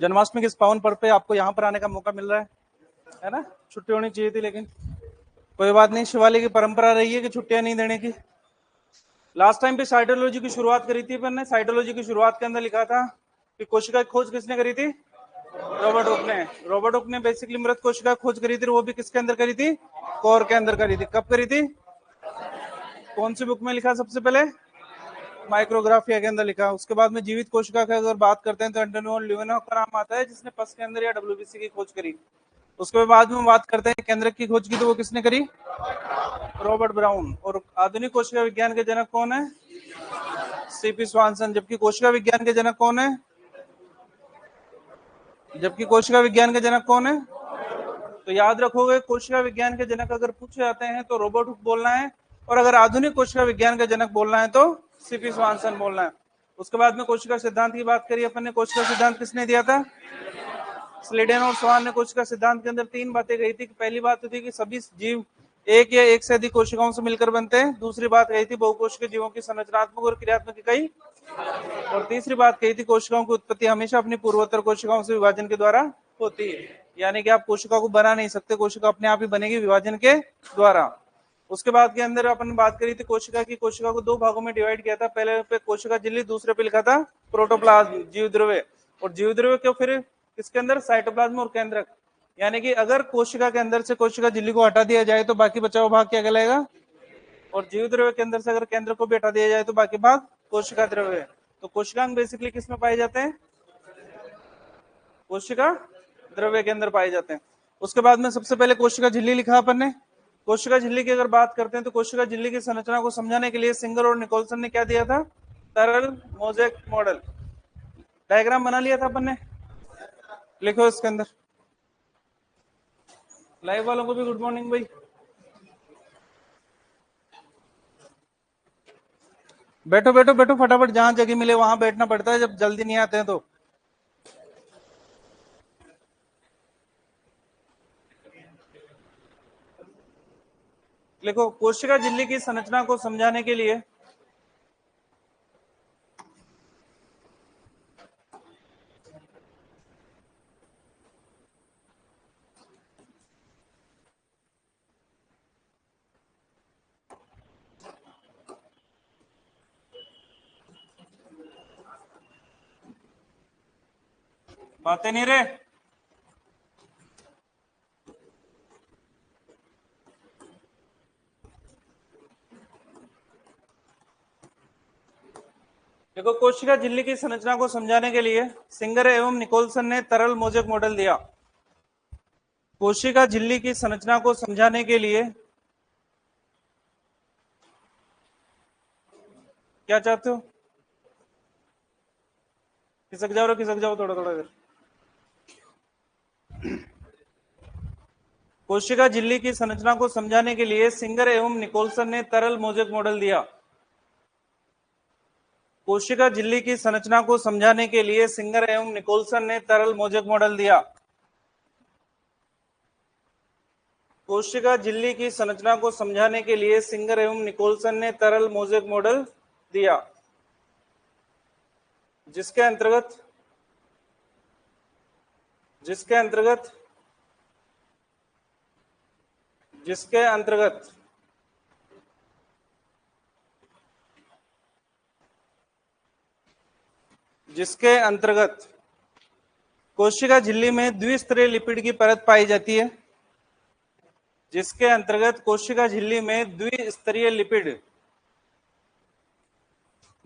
जन्माष्टमी के इस पावन पर्व पे आपको यहाँ पर आने का मौका मिल रहा है ना। छुट्टी होनी चाहिए थी, लेकिन कोई बात नहीं, शिवालय की परंपरा रही है कि छुट्टियां नहीं देने की। लास्ट टाइम पे साइटोलॉजी की शुरुआत करी थी अपन ने। साइटोलॉजी की शुरुआत के अंदर लिखा था कि कोशिका की खोज किसने करी थी? रॉबर्ट हुक ने। रॉबर्ट हुक ने बेसिकली मृत कोशिका खोज करी थी, वो भी किसके अंदर करी थी? कोर के अंदर करी थी। कब करी थी? कौन सी बुक में लिखा सबसे पहले? माइक्रोग्राफिया के अंदर लिखा। उसके बाद में जीवित कोशिका की अगर बात करते हैं तो एंटोनियो लियोनोव का नाम आता है, जिसने पस के अंदर या डब्ल्यूबीसी की खोज करी। उसके बाद में बात करते हैं केंद्रक की खोज की, तो वो किसने करी? Robert brown. और आधुनिक कोशिका विज्ञान के जनक कौन है? सीपी स्वानसन। जबकि कोशिका विज्ञान के जनक कौन है? जबकि कोशिका विज्ञान के जनक कौन है? तो याद रखोगे, कोशिका विज्ञान के जनक अगर पूछे जाते हैं तो रॉबर्ट हुक बोलना है, और अगर आधुनिक कोशिका विज्ञान का जनक बोलना है तो सीपी स्वानसन बोलना है। उसके बाद में कोशिका सिद्धांत की बात करी अपन ने। कोशिका सिद्धांत किसने दिया था? स्लीडेन और स्वान ने। कोशिका सिद्धांत के अंदर 3 बातें कही थी। पहली बात तो थी कि सभी जीव एक या एक से अधिक कोशिकाओं से मिलकर बनते हैं। दूसरी बात कही थी बहुकोशिकीय जीवों की संरचनात्मक और क्रियात्मक इकाई। और तीसरी बात कही थी कोशिकाओं की उत्पत्ति हमेशा अपनी पूर्वोत्तर कोशिकाओं से विभाजन के द्वारा होती है। यानी कि आप कोशिका को बना नहीं सकते, कोशिका अपने आप ही बनेगी विभाजन के द्वारा। उसके बाद के अंदर अपन बात करी थी कोशिका की। कोशिका को 2 भागों में डिवाइड किया था। पहले पे कोशिका झिल्ली, दूसरे पे लिखा था प्रोटोप्लाज्म, जीव द्रव्य। और जीव द्रव्य क्यों फिर किसके अंदर? साइटोप्लाज्म और केंद्रक। यानी कि अगर कोशिका के अंदर से कोशिका झिल्ली को हटा दिया जाए तो बाकी बचा हुआ भाग क्या कहलाएगा? और जीव द्रव्य के अंदर से अगर केंद्र को भी हटा दिया जाए तो बाकी भाग कोशिका द्रव्य। तो कोशिकांग बेसिकली किस में पाए जाते हैं? कोशिका द्रव्य के अंदर पाए जाते हैं। उसके बाद में सबसे पहले कोशिका झिल्ली लिखा अपन ने। कोशिका झिल्ली की अगर बात करते हैं तो कोशिका झिल्ली की संरचना को समझाने के लिए सिंगर और निकोलसन ने क्या दिया था? तरल मोज़ेक मॉडल। डायग्राम बना लिया था अपन ने, लिखो इसके अंदर। लाइव वालों को भी गुड मॉर्निंग भाई। बैठो बैठो बैठो फटाफट, जहां जगह मिले वहां बैठना पड़ता है जब जल्दी नहीं आते हैं तो। लिखो, कोशिका झिल्ली की संरचना को समझाने के लिए बातें नहीं रे। देखो, कोशिका झिल्ली की संरचना को समझाने के लिए सिंगर एवं निकोलसन ने तरल मोज़ेक मॉडल दिया। कोशिका झिल्ली की संरचना को समझाने के लिए क्या चाहते हो? खिसक जाओ थोड़ा थोड़ा देर। कोशिका झिल्ली की संरचना को समझाने के लिए सिंगर एवं निकोलसन ने तरल मोज़ेक मॉडल दिया। कोशिका झिल्ली की संरचना को समझाने के लिए सिंगर एवं निकोलसन ने तरल मोज़ेक मॉडल दिया। कोशिका झिल्ली की संरचना को समझाने के लिए सिंगर एवं निकोलसन ने तरल मोज़ेक मॉडल दिया, जिसके अंतर्गत जिसके अंतर्गत जिसके अंतर्गत कोशिका झिल्ली में द्विस्तरीय लिपिड की परत पाई जाती है। जिसके अंतर्गत कोशिका झिल्ली में द्विस्तरीय लिपिड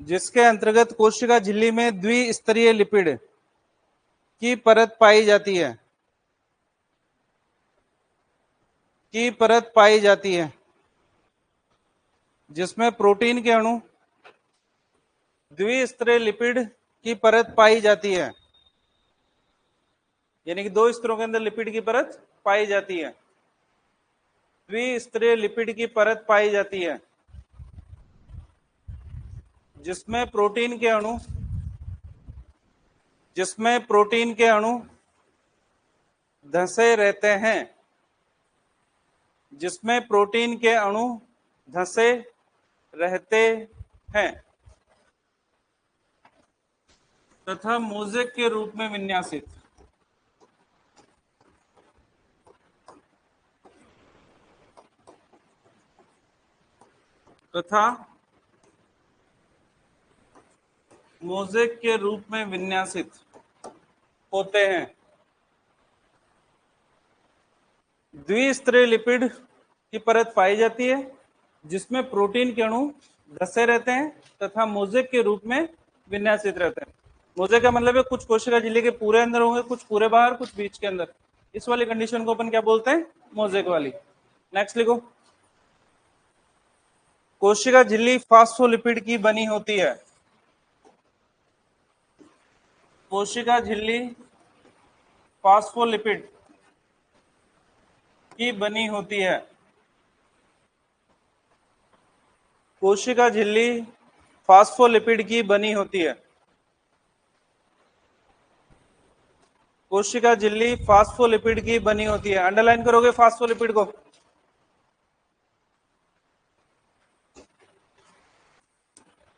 जिसके अंतर्गत कोशिका झिल्ली में द्विस्तरीय लिपिड की परत पाई जाती है जिसमें प्रोटीन के अणु, द्विस्तरीय लिपिड की परत पाई जाती है। यानी कि 2 स्तरों के अंदर लिपिड की परत पाई जाती है। द्विस्तरीय लिपिड की परत पाई जाती है जिसमें प्रोटीन के अणु धंसे रहते हैं। जिसमें प्रोटीन के अणु धंसे रहते हैं तथा मोज़ेक के रूप में विन्यासित। तथा मोज़ेक के रूप में विन्यासित होते हैं। द्विस्तरीय लिपिड की परत पाई जाती है जिसमें प्रोटीन के अणु धसे रहते हैं तथा मोज़ेक के रूप में विन्यासित रहते हैं। मोज़ेक का मतलब है कुछ कोशिका झिल्ली के पूरे अंदर होंगे, कुछ पूरे बाहर, कुछ बीच के अंदर। इस वाली कंडीशन को अपन क्या बोलते हैं? मोज़ेक वाली। नेक्स्ट लिखो, कोशिका झिल्ली फास्फोलिपिड की बनी होती है। कोशिका झिल्ली फास्फोलिपिड की बनी होती है। कोशिका झिल्ली फास्फोलिपिड की बनी होती है। कोशिका झिल्ली फास्फोलिपिड की बनी होती है। अंडरलाइन करोगे फास्फोलिपिड को।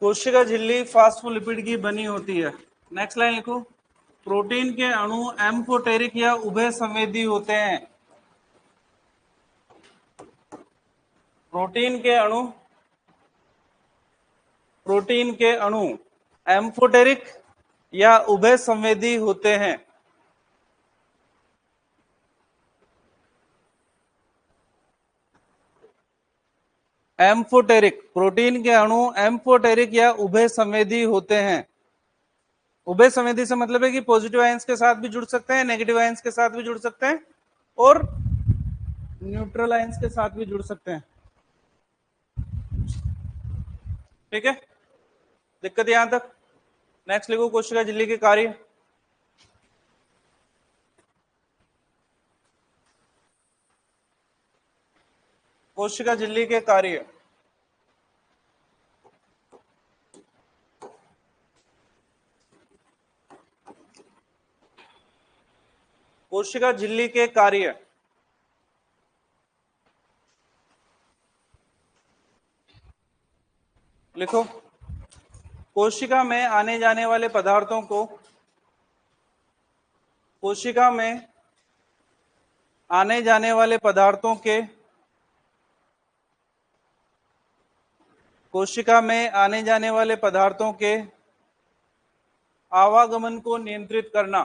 कोशिका झिल्ली फास्फोलिपिड की बनी होती है। नेक्स्ट लाइन लिखो, प्रोटीन के अणु एम्फोटेरिक या उभय संवेदी होते हैं। प्रोटीन के अणु एम्फोटेरिक या उभय संवेदी होते हैं। एम्फोटेरिक, प्रोटीन के अणु एम्फोटेरिक या उभय संवेदी होते हैं। उभय संवेदी से मतलब है कि पॉजिटिव आयंस के साथ भी जुड़ सकते हैं, नेगेटिव आयंस के साथ भी जुड़ सकते हैं और न्यूट्रल आयंस के साथ भी जुड़ सकते हैं। ठीक है, दिक्कत यहां तक। नेक्स्ट लिखो, कोशिका झिल्ली के कार्य। कोशिका झिल्ली के कार्य। कोशिका झिल्ली के कार्य। लिखो, कोशिका में आने जाने वाले पदार्थों को, कोशिका में आने जाने वाले पदार्थों के, कोशिका में आने जाने वाले पदार्थों के आवागमन को नियंत्रित करना।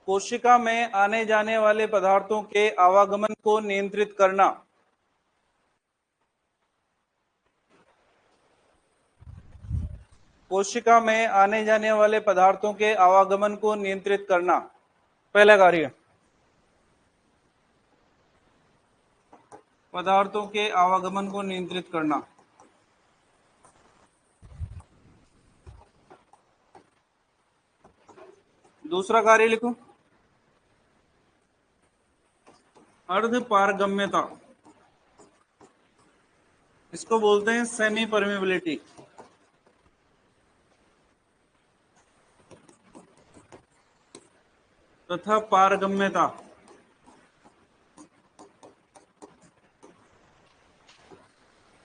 कोशिका में आने जाने वाले पदार्थों के आवागमन को नियंत्रित करना। कोशिका में आने जाने वाले पदार्थों के आवागमन को नियंत्रित करना, पहला कार्य। पदार्थों के आवागमन को नियंत्रित करना। दूसरा कार्य लिखो, अर्ध पारगम्यता। इसको बोलते हैं सेमी परमेबिलिटी। तथा पारगम्यता।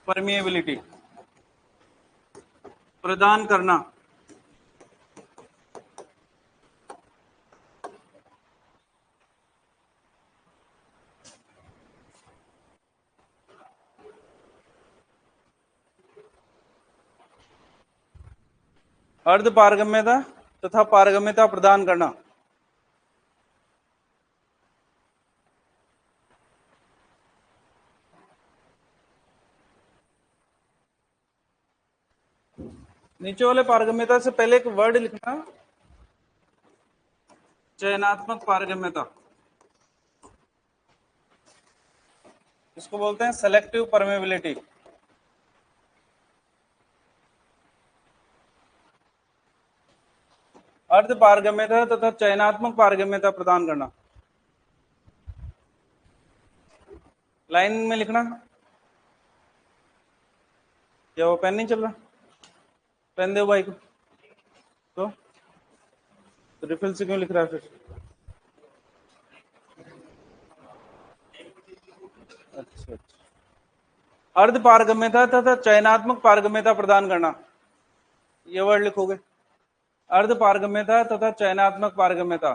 परमिएबिलिटी प्रदान करना। अर्ध पारगम्यता तथा पारगम्यता प्रदान करना। नीचे वाले पारगम्यता से पहले एक वर्ड लिखना, चयनात्मक पारगम्यता। इसको बोलते हैं सेलेक्टिव परमेबिलिटी। अर्ध पारगम्यता तथा चयनात्मक पारगम्यता प्रदान करना। लाइन में लिखना। क्या वो पेन नहीं चल रहा? पेन दो भाई को। तो रिफिल से क्यों लिख रहा है फिर? अच्छा, अर्ध पारगम्यता तथा चयनात्मक पारगम्यता प्रदान करना, ये वर्ड लिखोगे। अर्ध पारगम्यता तथा चयनात्मक पारगम्यता।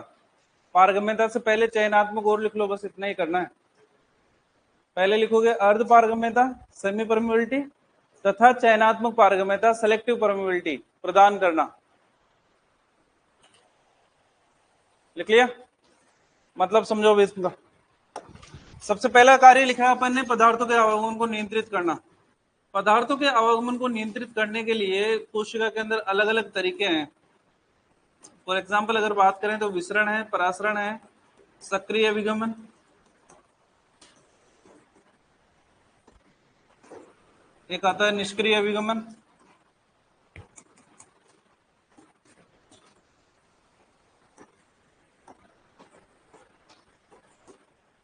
पारगम्यता से पहले चयनात्मक और लिख लो, बस इतना ही करना है। पहले लिखोगे अर्ध पारगम्यता सेमी परमिबिलिटी तथा चयनात्मक पारगम्यता सेलेक्टिव परमिबिलिटी प्रदान करना। लिख लिया? मतलब समझो भी इसका। सबसे पहला कार्य लिखा है अपन ने, पदार्थों के आवागमन को नियंत्रित करना। पदार्थों के आवागमन को नियंत्रित करने के लिए कोशिका के अंदर अलग अलग तरीके हैं। फॉर एग्जाम्पल अगर बात करें तो विसरण है, परासरण है, सक्रिय विगमन, एक आता है निष्क्रिय विगमन,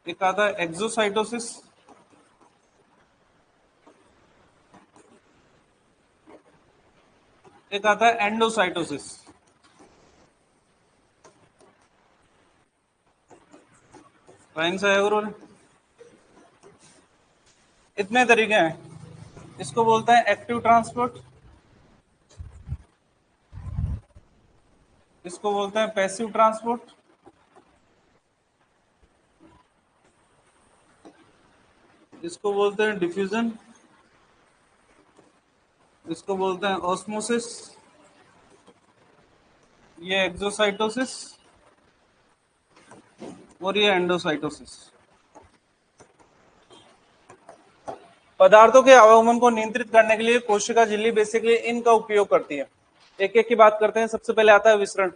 एक आता है एक्सोसाइटोसिस, एक आता है एंडोसाइटोसिस। टाइम से है, इतने तरीके हैं। इसको बोलते हैं एक्टिव ट्रांसपोर्ट, इसको बोलते हैं पैसिव ट्रांसपोर्ट, इसको बोलते हैं डिफ्यूजन, इसको बोलते हैं ऑस्मोसिस, ये एक्सोसाइटोसिस और ये एंडोसाइटोसिस। पदार्थों के आवागमन को नियंत्रित करने के लिए कोशिका झिल्ली बेसिकली इनका उपयोग करती है। एक एक की बात करते हैं। सबसे पहले आता है विसरण।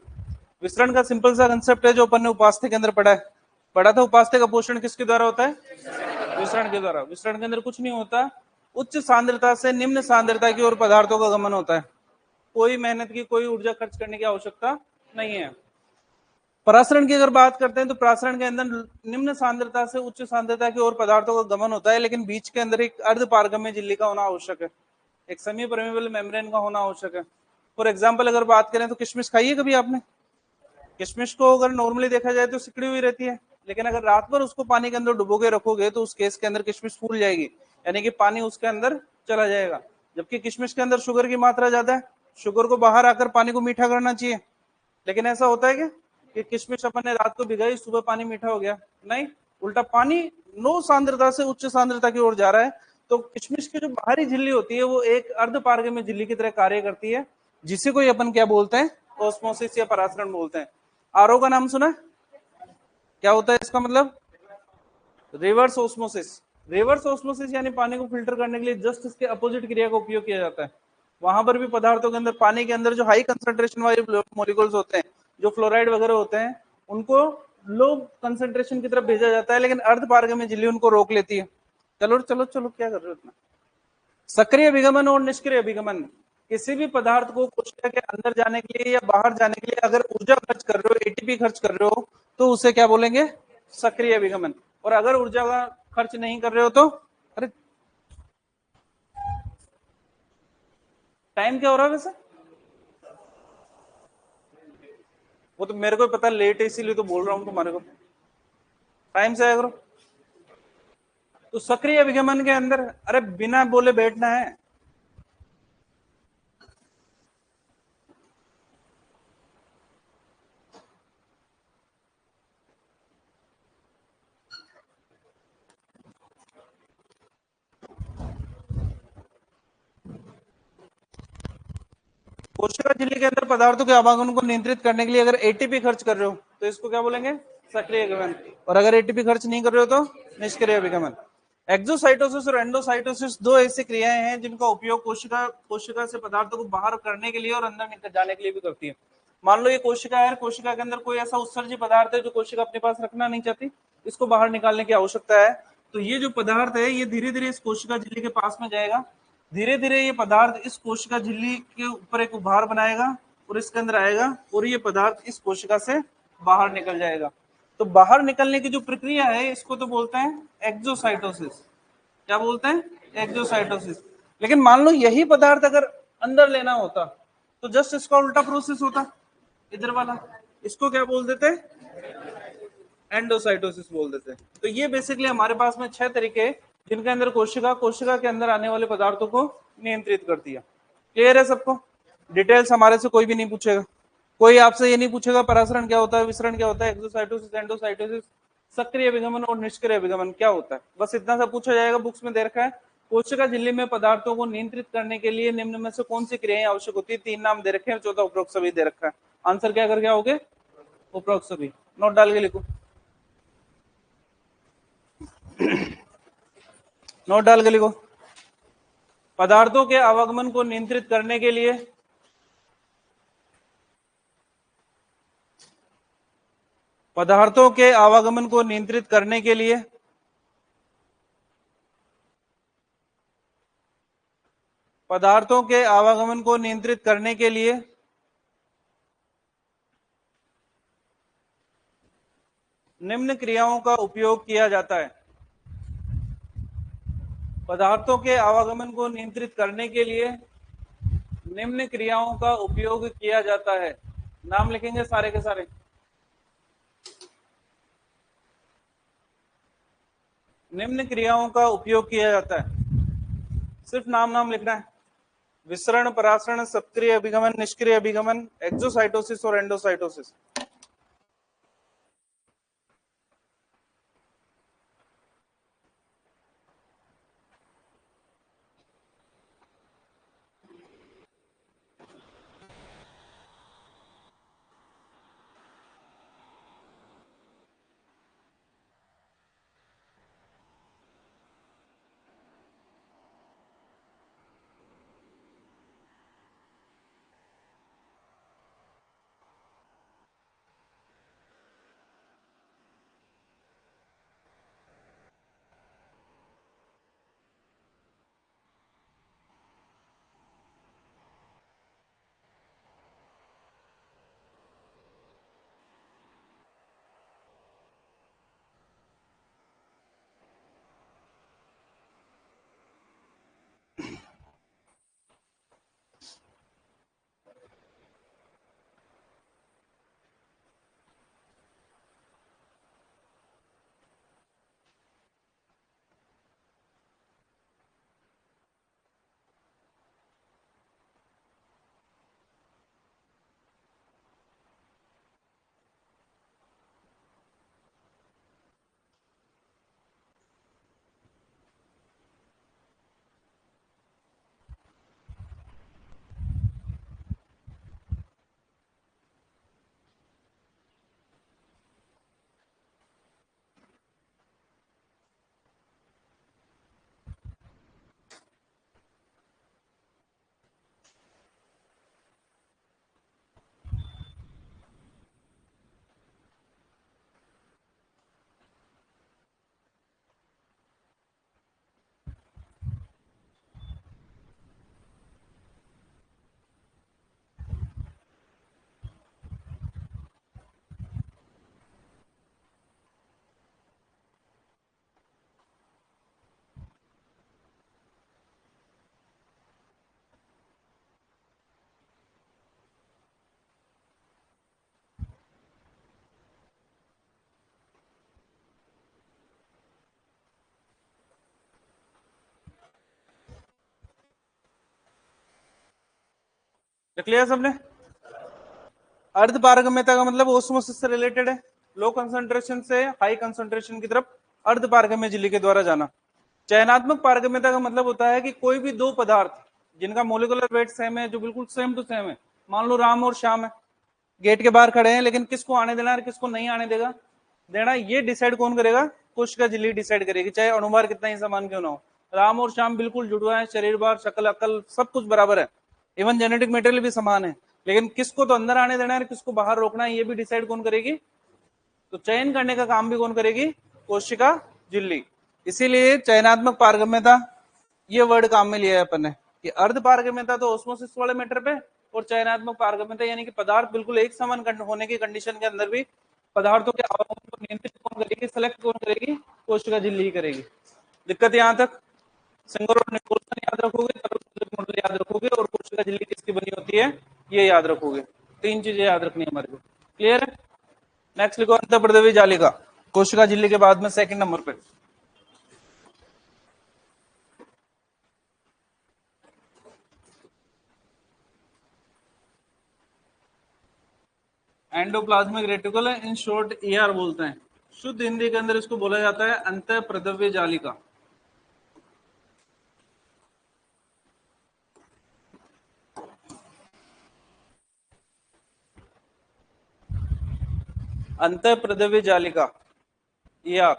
विसरण का सिंपल सा कंसेप्ट है जो अपन ने उपास्थि के अंदर पढ़ा था। उपास्थि का पोषण किसके द्वारा होता है? विसरण के द्वारा। विसरण के अंदर कुछ नहीं होता, उच्च सांद्रता से निम्न सांद्रता की ओर पदार्थों का गमन होता है। कोई मेहनत की, कोई ऊर्जा खर्च करने की आवश्यकता नहीं है। परासरण की अगर बात करते हैं तो परासरण के अंदर निम्न सांद्रता से उच्च सांद्रता की ओर पदार्थों का गमन होता है, लेकिन बीच के अंदर एक अर्ध पारगम्य झिल्ली का होना आवश्यक है, एक सेमी परमेबल मेम्ब्रेन का होना आवश्यक है। फॉर एग्जाम्पल अगर बात करें तो किशमिश खाई है कभी आपने? किशमिश को अगर नॉर्मली देखा जाए तो सिकड़ी हुई रहती है, लेकिन अगर रात भर उसको पानी के अंदर डुबो के रखोगे तो उस केस के अंदर किशमिश फूल जाएगी, यानी कि पानी उसके अंदर चला जाएगा। जबकि किशमिश के अंदर शुगर की मात्रा ज्यादा है, शुगर को बाहर आकर पानी को मीठा करना चाहिए, लेकिन ऐसा होता है क्या कि किशमिश अपन ने रात को भिगाई, सुबह पानी मीठा हो गया? नहीं, उल्टा पानी लो सांद्रता से उच्च सांद्रता की ओर जा रहा है। तो किशमिश की जो बाहरी झिल्ली होती है वो एक अर्ध पारगम्य झिल्ली की तरह कार्य करती है, जिसे कोई अपन क्या बोलते हैं? ऑस्मोसिस या परासरण बोलते हैं। आरओ का नाम सुना? क्या होता है इसका मतलब? Reverse osmosis. रिवर्स ऑस्मोसिस यानी पानी को फिल्टर करने के लिए जस्ट इसके अपोजिट क्रिया का उपयोग किया जाता है। वहां पर भी पदार्थों के अंदर, पानी के अंदर जो हाई कंसंट्रेशन वाले मॉलिक्यूल्स होते हैं, जो फ्लोराइड वगैरह होते हैं, उनको लो कंसंट्रेशन की तरफ भेजा जाता है, लेकिन अर्ध पारगम्य झिल्ली उनको रोक लेती है। चलो चलो चलो, क्या कर रहे हो इतना? सक्रिय विगमन और निष्क्रिय विगमन, किसी भी पदार्थ को कोशिका के अंदर जाने के लिए या बाहर जाने के लिए अगर ऊर्जा खर्च कर रहे हो, एटीपी खर्च कर रहे हो, तो उसे क्या बोलेंगे? सक्रिय विगमन। और अगर ऊर्जा का खर्च नहीं कर रहे हो तो, अरे टाइम क्या हो रहा है वैसे? वो तो मेरे को पता, लेट है इसीलिए तो बोल रहा हूं तुम्हारे को। टाइम से आया करो। तो सक्रिय विगमन के अंदर, अरे बिना बोले बैठना है। कोशिका झिल्ली के अंदर पदार्थों के आवागमन को नियंत्रित करने के लिए अगर एटीपी खर्च कर रहे हो तो इसको क्या बोलेंगे? सक्रिय विगमन। और अगर एटीपी खर्च नहीं कर रहे हो तो निष्क्रिय विगमन। एक्सोसाइटोसिस और एंडोसाइटोसिस दो ऐसी क्रियाएं हैं जिनका उपयोग कोशिका से पदार्थों को बाहर करने के लिए और अंदर निकल जाने के लिए भी करती है। मान लो ये कोशिका है, कोशिका के अंदर कोई ऐसा उत्सर्जी पदार्थ है जो कोशिका अपने पास रखना नहीं चाहती, इसको बाहर निकालने की आवश्यकता है। तो ये जो पदार्थ है ये धीरे धीरे इस कोशिका झिल्ली के पास में जाएगा, धीरे धीरे ये पदार्थ इस कोशिका झिल्ली के ऊपर एक उभार बनाएगा और इसके अंदर आएगा, और ये पदार्थ इस कोशिका से बाहर निकल जाएगा। तो बाहर निकलने की जो प्रक्रिया है इसको तो बोलते हैं एक्सोसाइटोसिस। क्या बोलते हैं? एक्सोसाइटोसिस। लेकिन मान लो यही पदार्थ अगर अंदर लेना होता तो जस्ट इसका उल्टा प्रोसेस होता, इधर वाला। इसको क्या बोल देते? एंडोसाइटोसिस बोल देते हैं। तो ये बेसिकली हमारे पास में 6 तरीके जिनके अंदर कोशिका के अंदर आने वाले पदार्थों को नियंत्रित करती है। क्लियर है सबको? डिटेल्स हमारे से कोई भी नहीं पूछेगा, कोई आपसे ये नहीं पूछेगा परासरण क्या होता है, विसरण क्या होता है, एक्सोसाइटोसिस, एंडोसाइटोसिस, सक्रिय विगमन और निष्क्रिय विगमन क्या होता है, बस इतना सा पूछा जाएगा, बुक्स में दे रखा है। कोशिका झिल्ली में पदार्थों को नियंत्रित करने के लिए निम्न में से कौन सी क्रियाएं आवश्यक होती है? 3 नाम दे रखे हैं, चौथा उपरोक्त सभी दे रखा है। आंसर क्या करके आओगे? उपरोक्त सभी। नोट डाल के लिखो, नोट डाल के लिखो। पदार्थों के आवागमन को नियंत्रित करने के लिए पदार्थों के आवागमन को नियंत्रित करने के लिए पदार्थों के आवागमन को नियंत्रित करने के लिए निम्न क्रियाओं का उपयोग किया जाता है। पदार्थों के आवागमन को नियंत्रित करने के लिए निम्न क्रियाओं का उपयोग किया जाता है। नाम लिखेंगे सारे के सारे। निम्न क्रियाओं का उपयोग किया जाता है, सिर्फ नाम नाम लिखना है। विसरण, परासरण, सक्रिय अभिगमन, निष्क्रिय अभिगमन, एक्सोसाइटोसिस और एंडोसाइटोसिस। लिख लिया सबने? अर्ध पारगम्यता का मतलब ओस्मोसिस से रिलेटेड है, लो कंसंट्रेशन से हाई कंसंट्रेशन की तरफ अर्ध पारगम्य झिल्ली के द्वारा जाना। चयनात्मक पारगम्यता का मतलब होता है कि कोई भी दो पदार्थ जिनका मोलिकुलर वेट सेम है, जो बिल्कुल सेम टू सेम है, मान लो राम और श्याम है, गेट के बाहर खड़े हैं, लेकिन किसको आने देना है किसको नहीं आने देगा देना, ये डिसाइड कौन करेगा? कोशिका झिल्ली डिसाइड करेगी, चाहे अणुभार कितना ही समान क्यों ना हो। राम और श्याम बिल्कुल जुड़वा है, शरीर भार, शक्ल, अकल सब कुछ बराबर है, इवन जेनेटिक मेटेरियल भी समान है, लेकिन किसको तो अंदर आने देना है, किसको बाहर रोकना है, ये भी डिसाइड कौन करेगी? तो चयन करने का काम भी कौन करेगी? कोशिका झिल्ली। इसीलिए चयनात्मक पारगम्यता ये वर्ड काम में लिया है अपन ने, कि अर्ध पारगम्यता तो ऑस्मोसिस वाले मैटर पे, और चयनात्मक पारगम्यता यानी कि पदार्थ बिल्कुल एक समान होने की कंडीशन के अंदर भी पदार्थों के आवागमन को नियंत्रित कौन करेगी, सेलेक्ट कौन करेगी? कोशिका झिल्ली ही करेगी। दिक्कत यहां तक? सिंगर और निकोल्सन याद रखोगे, मॉडल याद रखोगे, और कोशिका झिल्ली किसकी बनी होती है ये याद रखोगे। 3 चीजें याद रखनी है हमारे को। क्लियर है? नेक्स्ट लिखो अंतःप्रदेवी जालिका, कोशिका झिल्ली के बाद में सेकंड नंबर पे। Endoplasmic reticulum, in short ER बोलते हैं। शुद्ध हिंदी के अंदर इसको बोला जाता है अंतःप्रद्रव्य जालिका। अंतःप्रद्रव्य जालिका, ER।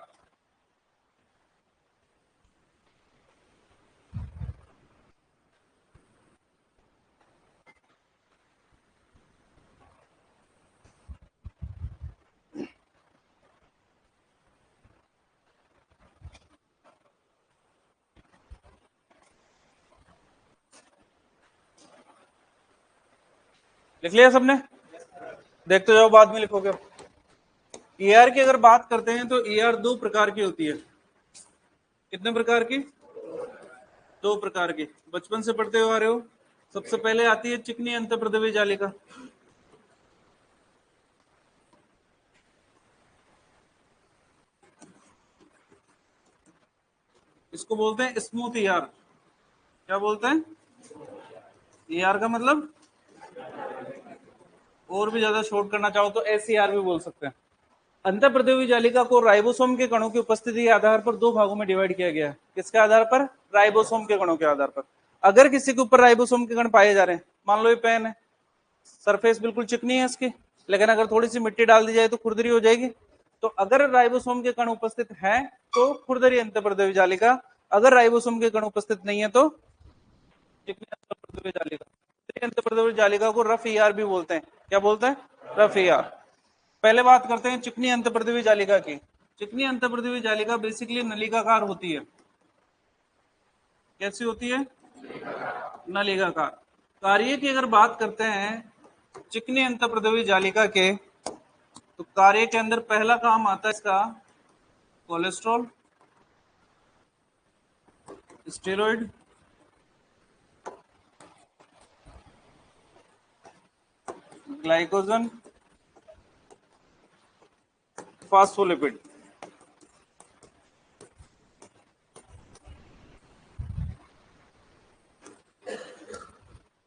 लिख लिया सबने? देखते जाओ, बाद में लिखोगे। ER की अगर बात करते हैं तो ER दो प्रकार की होती है। कितने प्रकार की? दो प्रकार की। बचपन से पढ़ते हुए आ रहे हो। सबसे पहले आती है चिकनी अंतःप्रद्रव्य जालिका। इसको बोलते हैं स्मूथ ER। क्या बोलते हैं? ER का मतलब, और भी ज्यादा शॉर्ट करना चाहो तो SER भी बोल सकते हैं। अंतःप्रद्रव्य जालिका को राइबोसोम के कणों की उपस्थिति के आधार पर दो भागों में डिवाइड किया गया है। किसके आधार पर? राइबोसोम के कणों के आधार पर। अगर किसी के ऊपर राइबोसोम के कण पाए जा रहे हैं, मान लो ये पेन है, सरफेस बिल्कुल चिकनी है इसकी, लेकिन अगर थोड़ी सी मिट्टी डाल दी जाए तो खुरदरी हो जाएगी। तो अगर राइबोसोम के कण उपस्थित हैं तो खुरदरी अंतःप्रद्रव्य जालिका, अगर राइबोसोम के कण उपस्थित नहीं है तो चिकनी अंतःप्रद्रव्य जालिका। चिकनी अंतःप्रद्रव्य जालिका को रफ ER भी बोलते हैं। क्या बोलते हैं? Rough ER। पहले बात करते हैं चिकनी अंतःप्रद्रव्य जालिका की। चिकनी अंतःप्रद्रव्य जालिका बेसिकली नलिकाकार होती है। कैसी होती है? नलिकाकार। कार्य की अगर बात करते हैं चिकनी अंतःप्रद्रव्य जालिका के, तो कार्य के अंदर पहला काम आता है इसका cholesterol, steroid, glycogen, phospholipid.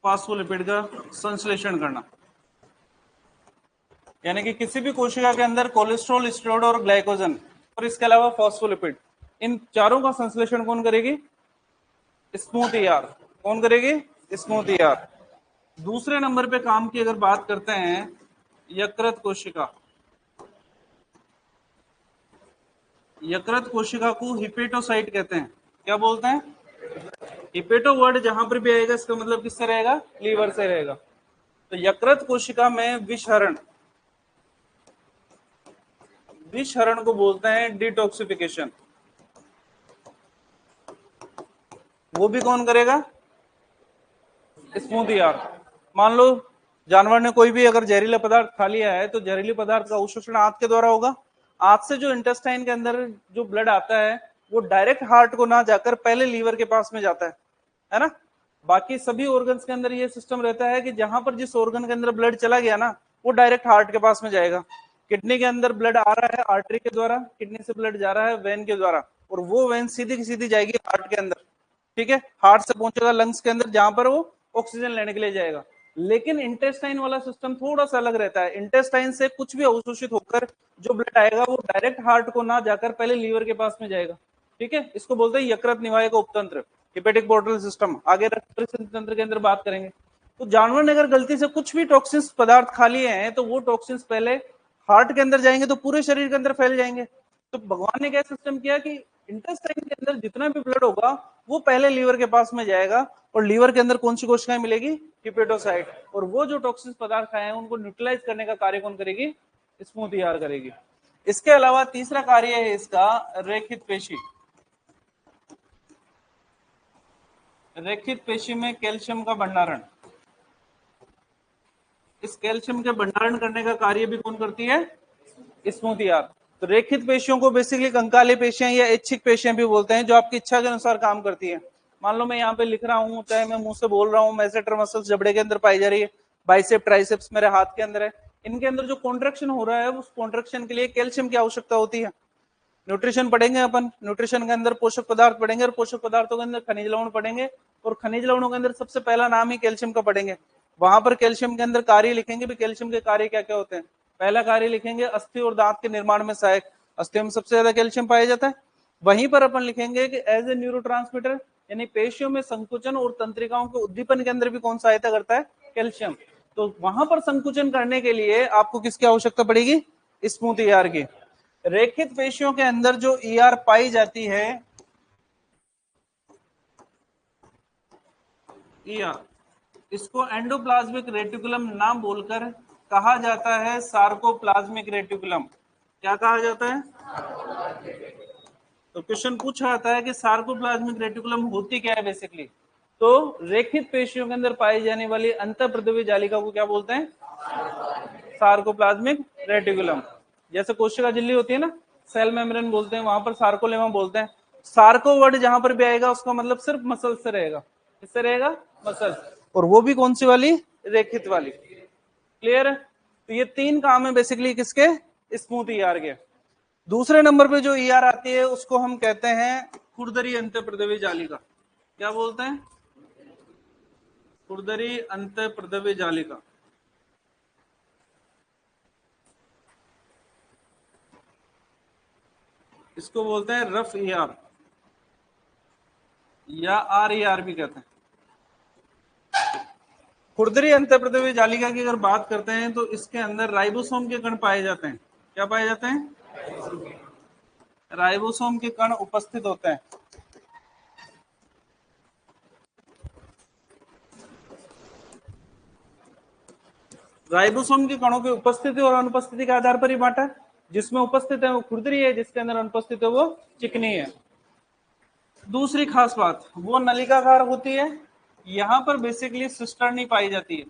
Phospholipid का संश्लेषण करना, यानी कि किसी भी कोशिका के अंदर कोलेस्ट्रॉल, स्टेरॉइड और ग्लाइकोजन और इसके अलावा फास्फोलिपिड, इन चारों का संश्लेषण कौन करेगी? Smooth ER। कौन करेगी? Smooth ER। दूसरे नंबर पे काम की अगर बात करते हैं यकृत कोशिका। यकृत कोशिका को हिपेटोसाइट कहते हैं। क्या बोलते हैं? हिपेटो वर्ड जहां पर भी आएगा इसका मतलब किससे रहेगा? लीवर से रहेगा। तो यकृत कोशिका में विषहरण, विषहरण को बोलते हैं डिटॉक्सिफिकेशन। वो भी कौन करेगा? Smooth ER। मान लो जानवर ने कोई भी अगर जहरीला पदार्थ खा लिया है तो जहरीले पदार्थ का अवशोषण आंत के द्वारा होगा। आंत से जो इंटेस्टाइन के अंदर जो ब्लड आता है वो डायरेक्ट हार्ट को ना जाकर पहले लीवर के पास में जाता है ना। बाकी सभी ऑर्गन्स के अंदर ये सिस्टम रहता है कि जहां पर जिस ऑर्गन के अंदर ब्लड चला गया ना वो डायरेक्ट हार्ट के पास में जाएगा। किडनी के अंदर ब्लड आ रहा है आर्टरी के द्वारा, किडनी से ब्लड जा रहा है वेन के द्वारा, और वो वेन सीधी की सीधी जाएगी हार्ट के अंदर। ठीक है, हार्ट से पहुंचेगा लंग्स के अंदर जहां पर वो ऑक्सीजन लेने के लिए जाएगा। लेकिन इंटेस्टाइन वाला सिस्टम थोड़ा सा अलग रहता है। इंटेस्टाइन से कुछ भी अवशोषित होकर जो ब्लड आएगा वो डायरेक्ट हार्ट को ना जाकर पहले लीवर के पास में जाएगा। ठीक है, इसको बोलते हैं यकृत निवाहक उपतंत्र, हिपेटिक पोर्टल सिस्टम। आगे रक्त परिसंचरण तंत्र के अंदर बात करेंगे। तो जानवर ने अगर गलती से कुछ भी टॉक्सिन्स पदार्थ खा लिए हैं तो वो टॉक्सिन्स पहले हार्ट के अंदर जाएंगे तो पूरे शरीर के अंदर फैल जाएंगे। तो भगवान ने क्या सिस्टम किया कि इंटेस्टाइन के अंदर जितना भी ब्लड होगा वो पहले लीवर के पास में जाएगा, और लीवर के अंदर कौन सी कोशिकाएं मिलेगी? हिपेटोसाइट। और वो जो टॉक्सिन्स पदार्थ खाए हैं उनको न्यूट्रलाइज करने का कार्य कौन करेगी? स्मूथ ER करेगी। इसके अलावा तीसरा कार्य है इसका रेखित पेशी। रेखित पेशी में कैल्शियम का भंडारण। इस कैल्शियम के भंडारण करने का कार्य भी कौन करती है? Smooth ER। तो रेखित पेशियों को बेसिकली कंकाली पेशियां या ऐच्छिक पेशियां भी बोलते हैं, जो आपकी इच्छा के अनुसार काम करती है। मान लो मैं यहाँ पे लिख रहा हूँ, चाहे मैं मुंह से बोल रहा हूँ, मैसेटर मसल्स जबड़े के अंदर पाई जा रही है, बाइसेप ट्राइसेप्स मेरे हाथ के अंदर है, इनके अंदर जो कॉन्ट्रेक्शन हो रहा है उस कॉन्ट्रेक्शन के लिए कैल्शियम की आवश्यकता होती है। न्यूट्रिशन पढ़ेंगे अपन, न्यूट्रिशन के अंदर पोषक पदार्थ पढ़ेंगे, और पोषक पदार्थों के अंदर खनिज लवण पढ़ेंगे, और खनिज लवणों के अंदर सबसे पहला नाम ही कैल्शियम का पढ़ेंगे। वहां पर कैल्शियम के अंदर कार्य लिखेंगे भी, कैल्शियम के कार्य क्या क्या होते हैं। पहला कार्य लिखेंगे अस्थि और दांत के निर्माण में सहायक। अस्थियों में सबसे ज्यादा कैल्शियम पाया जाता है। वहीं पर अपन लिखेंगे कि एज ए न्यूरोट्रांसमीटर, यानी पेशियों में संकुचन और तंत्रिकाओं के उद्दीपन के अंदर भी कौन सहायता करता है? कैल्शियम। तो वहां पर संकुचन करने के लिए आपको किसकी आवश्यकता पड़ेगी? स्मूथ ईआर की। रेखित पेशियों के अंदर जो ईआर पाई जाती है, ईआर, इसको एंडोप्लाज्मिक रेटिकुलम नाम बोलकर कहा जाता है सार्कोप्लाज्मिक रेटिकुलम। क्या कहा जाता है? तो क्वेश्चन पूछा जाता है कि सार्कोप्लाज्मिक रेटिकुलम होती क्या है बेसिकली। तो रेखित पेशियों के अंदर पाई जाने वाली अंतःप्रद्रवी जालिका को क्या बोलते हैं? Sarcoplasmic reticulum. जैसे कोशिका झिल्ली होती है ना, सेल मेम्ब्रेन बोलते हैं, वहां पर सार्कोलेमा बोलते हैं। सार्को वर्ड जहां पर भी आएगा उसका मतलब सिर्फ मसल से रहेगा। किससे रहेगा? मसल। और वो भी कौन सी वाली? रेखित वाली। क्लियर है? तो ये तीन काम है बेसिकली किसके? स्मूथ ईआर के। दूसरे नंबर पे जो ईआर आती है उसको हम कहते हैं खुरदरी अंतःप्रद्रवी जालिका। क्या बोलते हैं? खुरदरी अंतःप्रद्रवी जालिका। इसको बोलते हैं रफ ईआर या आर ईआर भी कहते हैं। खुरदरी अंतःप्रद्रवी जालिका की अगर बात करते हैं तो इसके अंदर राइबोसोम के कण पाए जाते हैं। क्या पाए जाते हैं? राइबोसोम के कण उपस्थित होते हैं। राइबोसोम के कणों की उपस्थिति और अनुपस्थिति के आधार पर ही बांटा है। जिसमें उपस्थित है वो खुरदरी है, जिसके अंदर अनुपस्थित है वो चिकनी है। दूसरी खास बात, वो नलिकाकार होती है। यहां पर बेसिकली सिस्टर्नी पाई जाती है।